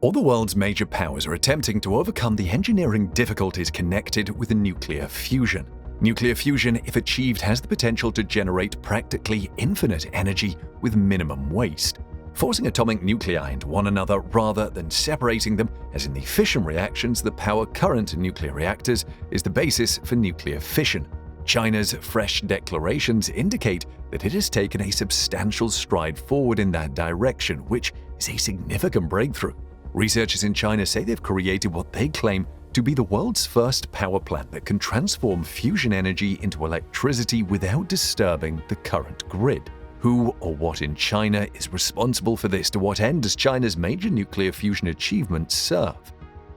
All the world's major powers are attempting to overcome the engineering difficulties connected with nuclear fusion. Nuclear fusion, if achieved, has the potential to generate practically infinite energy with minimum waste, forcing atomic nuclei into one another rather than separating them, as in the fission reactions that power current nuclear reactors is the basis for nuclear fission. China's fresh declarations indicate that it has taken a substantial stride forward in that direction, which is a significant breakthrough. Researchers in China say they've created what they claim to be the world's first power plant that can transform fusion energy into electricity without disturbing the current grid. Who or what in China is responsible for this? To what end does China's major nuclear fusion achievement serve?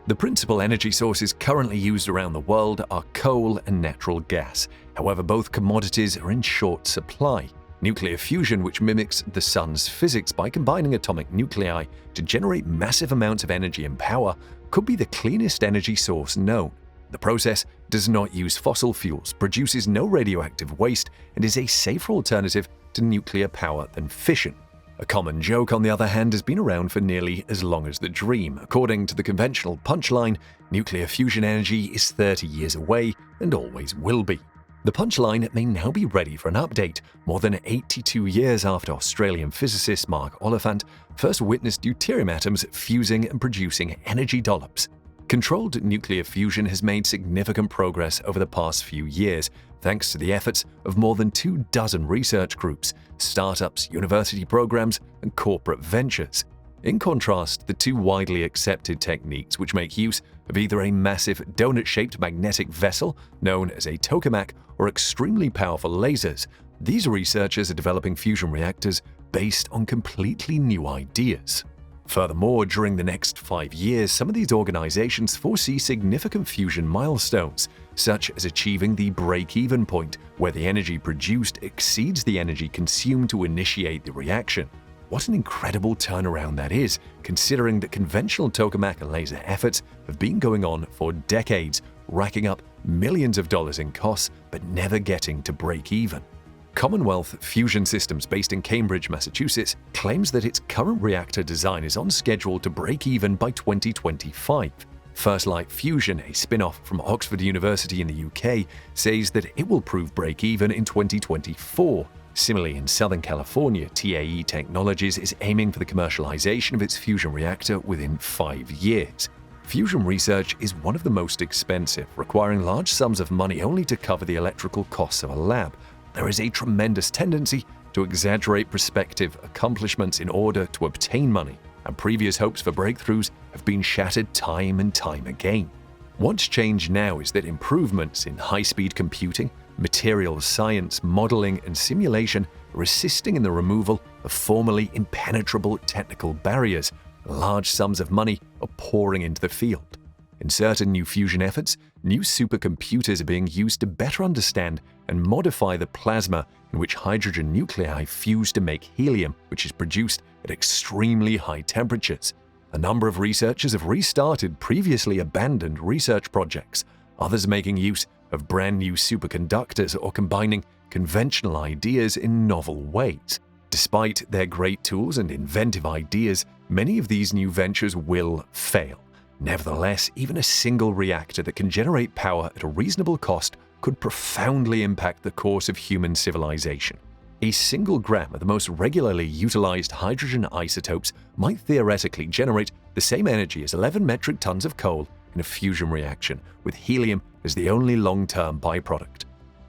The principal energy sources currently used around the world are coal and natural gas. However, both commodities are in short supply. Nuclear fusion, which mimics the sun's physics by combining atomic nuclei to generate massive amounts of energy and power, could be the cleanest energy source known. The process does not use fossil fuels, produces no radioactive waste, and is a safer alternative to nuclear power than fission. A common joke, on the other hand, has been around for nearly as long as the dream. According to the conventional punchline, nuclear fusion energy is 30 years away and always will be. The punchline may now be ready for an update, more than 82 years after Australian physicist Mark Oliphant first witnessed deuterium atoms fusing and producing energy dollops. Controlled nuclear fusion has made significant progress over the past few years, thanks to the efforts of more than 24 research groups, startups, university programs, and corporate ventures. In contrast, the two widely accepted techniques, which make use of either a massive donut-shaped magnetic vessel known as a tokamak or extremely powerful lasers, these researchers are developing fusion reactors based on completely new ideas. Furthermore, during the next 5 years, some of these organizations foresee significant fusion milestones, such as achieving the break-even point, where the energy produced exceeds the energy consumed to initiate the reaction. What an incredible turnaround that is, considering that conventional tokamak and laser efforts have been going on for decades, racking up millions of dollars in costs but never getting to break even. Commonwealth Fusion Systems, based in Cambridge, Massachusetts, claims that its current reactor design is on schedule to break even by 2025. First Light Fusion, a spin-off from Oxford University in the UK, says that it will prove break-even in 2024. Similarly, in Southern California, TAE Technologies is aiming for the commercialization of its fusion reactor within 5 years. Fusion research is one of the most expensive, requiring large sums of money only to cover the electrical costs of a lab. There is a tremendous tendency to exaggerate prospective accomplishments in order to obtain money, and previous hopes for breakthroughs have been shattered time and time again. What's changed now is that improvements in high-speed computing, materials science, modeling, and simulation are assisting in the removal of formerly impenetrable technical barriers. Large sums of money are pouring into the field. In certain new fusion efforts, new supercomputers are being used to better understand and modify the plasma in which hydrogen nuclei fuse to make helium, which is produced at extremely high temperatures. A number of researchers have restarted previously abandoned research projects, others making use of brand new superconductors or combining conventional ideas in novel ways. Despite their great tools and inventive ideas, many of these new ventures will fail. Nevertheless, even a single reactor that can generate power at a reasonable cost could profoundly impact the course of human civilization. A single gram of the most regularly utilized hydrogen isotopes might theoretically generate the same energy as 11 metric tons of coal in a fusion reaction, with helium as the only long-term byproduct.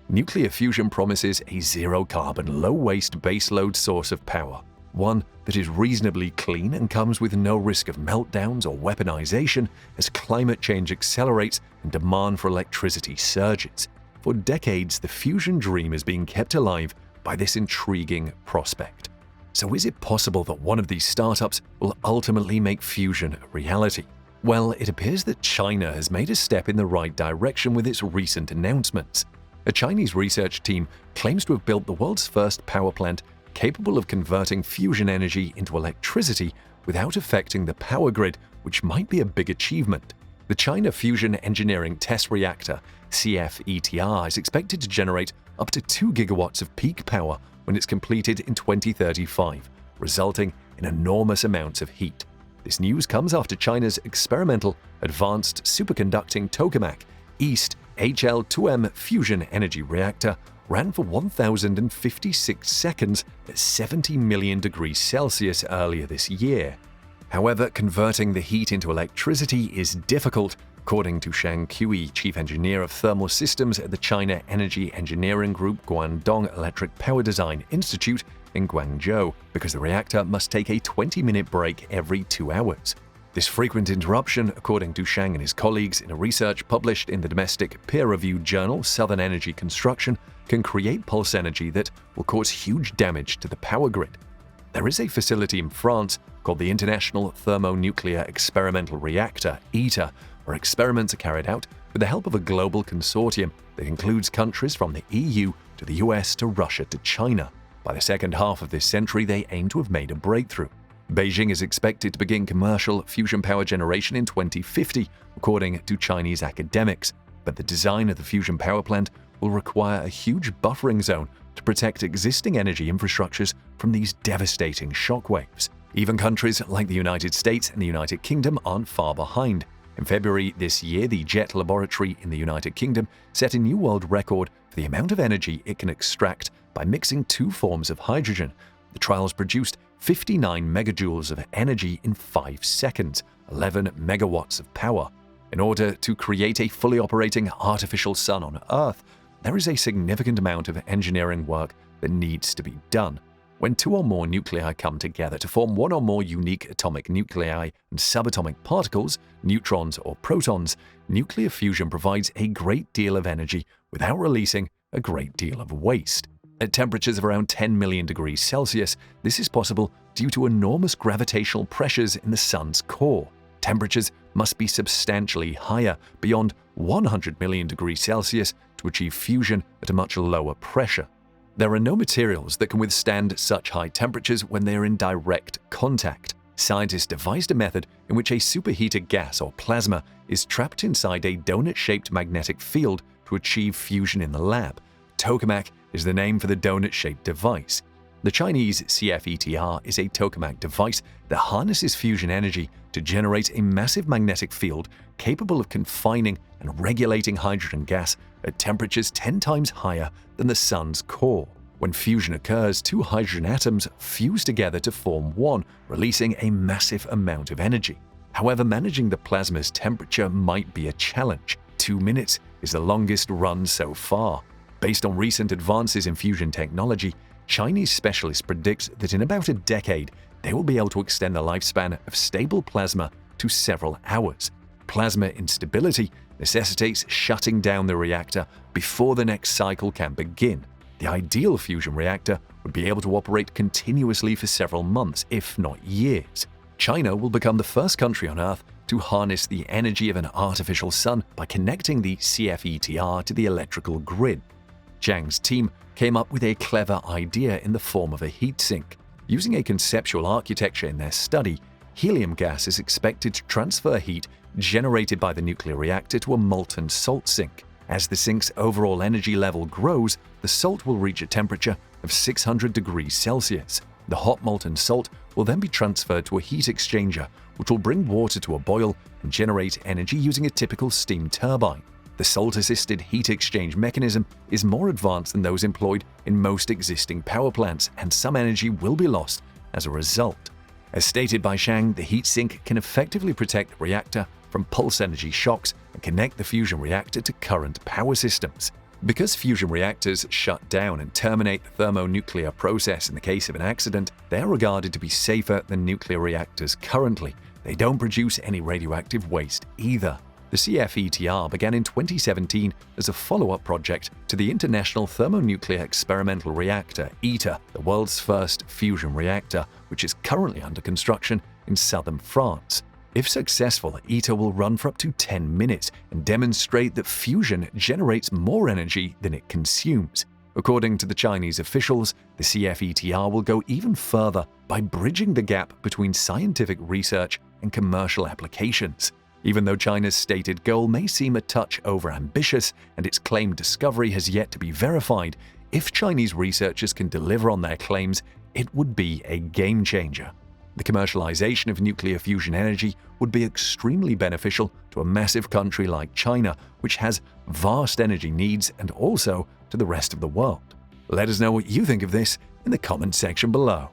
Nuclear fusion promises a zero-carbon, low-waste baseload source of power, one that is reasonably clean and comes with no risk of meltdowns or weaponization as climate change accelerates and demand for electricity surges. For decades, the fusion dream is being kept alive by this intriguing prospect. So is it possible that one of these startups will ultimately make fusion a reality? Well, it appears that China has made a step in the right direction with its recent announcements. A Chinese research team claims to have built the world's first power plant capable of converting fusion energy into electricity without affecting the power grid, which might be a big achievement. The China Fusion Engineering Test Reactor, CFETR, is expected to generate up to 2 gigawatts of peak power when it's completed in 2035, resulting in enormous amounts of heat. This news comes after China's experimental advanced superconducting tokamak East HL2M fusion energy reactor ran for 1,056 seconds at 70 million degrees Celsius earlier this year. However, converting the heat into electricity is difficult, according to Shang Kui, chief engineer of thermal systems at the China Energy Engineering Group Guangdong Electric Power Design Institute in Guangzhou, because the reactor must take a 20-minute break every 2 hours. This frequent interruption, according to Shang and his colleagues in a research published in the domestic peer-reviewed journal Southern Energy Construction, can create pulse energy that will cause huge damage to the power grid. There is a facility in France called the International Thermonuclear Experimental Reactor, ITER, where experiments are carried out with the help of a global consortium that includes countries from the EU to the US to Russia to China. By the second half of this century, they aim to have made a breakthrough. Beijing is expected to begin commercial fusion power generation in 2050, according to Chinese academics, but the design of the fusion power plant will require a huge buffering zone to protect existing energy infrastructures from these devastating shockwaves. Even countries like the United States and the United Kingdom aren't far behind. In February this year, the Jet Laboratory in the United Kingdom set a new world record for the amount of energy it can extract by mixing 2 forms of hydrogen. The trials produced 59 megajoules of energy in 5 seconds, 11 megawatts of power. In order to create a fully operating artificial sun on Earth, there is a significant amount of engineering work that needs to be done. When 2 or more nuclei come together to form 1 or more unique atomic nuclei and subatomic particles, neutrons or protons, nuclear fusion provides a great deal of energy without releasing a great deal of waste. At temperatures of around 10 million degrees Celsius, this is possible due to enormous gravitational pressures in the Sun's core. Temperatures must be substantially higher, beyond 100 million degrees Celsius, to achieve fusion at a much lower pressure. There are no materials that can withstand such high temperatures when they are in direct contact. Scientists devised a method in which a superheated gas or plasma is trapped inside a donut-shaped magnetic field to achieve fusion in the lab. Tokamak is the name for the donut-shaped device. The Chinese CFETR is a tokamak device that harnesses fusion energy to generate a massive magnetic field capable of confining and regulating hydrogen gas at temperatures 10 times higher than the Sun's core. When fusion occurs, 2 hydrogen atoms fuse together to form 1, releasing a massive amount of energy. However, managing the plasma's temperature might be a challenge. 2 minutes is the longest run so far. Based on recent advances in fusion technology, Chinese specialists predict that in about a decade, they will be able to extend the lifespan of stable plasma to several hours. Plasma instability necessitates shutting down the reactor before the next cycle can begin. The ideal fusion reactor would be able to operate continuously for several months, if not years. China will become the first country on Earth to harness the energy of an artificial sun by connecting the CFETR to the electrical grid. Zhang's team came up with a clever idea in the form of a heat sink. Using a conceptual architecture in their study, helium gas is expected to transfer heat generated by the nuclear reactor to a molten salt sink. As the sink's overall energy level grows, the salt will reach a temperature of 600 degrees Celsius. The hot molten salt will then be transferred to a heat exchanger, which will bring water to a boil and generate energy using a typical steam turbine. The salt-assisted heat exchange mechanism is more advanced than those employed in most existing power plants, and some energy will be lost as a result. As stated by Shang, the heat sink can effectively protect the reactor from pulse energy shocks and connect the fusion reactor to current power systems. Because fusion reactors shut down and terminate the thermonuclear process in the case of an accident, they are regarded to be safer than nuclear reactors currently. They don't produce any radioactive waste either. The CFETR began in 2017 as a follow-up project to the International Thermonuclear Experimental Reactor, ITER, the world's first fusion reactor, which is currently under construction in southern France. If successful, ITER will run for up to 10 minutes and demonstrate that fusion generates more energy than it consumes. According to the Chinese officials, the CFETR will go even further by bridging the gap between scientific research and commercial applications. Even though China's stated goal may seem a touch overambitious and its claimed discovery has yet to be verified, if Chinese researchers can deliver on their claims, it would be a game changer. The commercialization of nuclear fusion energy would be extremely beneficial to a massive country like China, which has vast energy needs, and also to the rest of the world. Let us know what you think of this in the comment section below.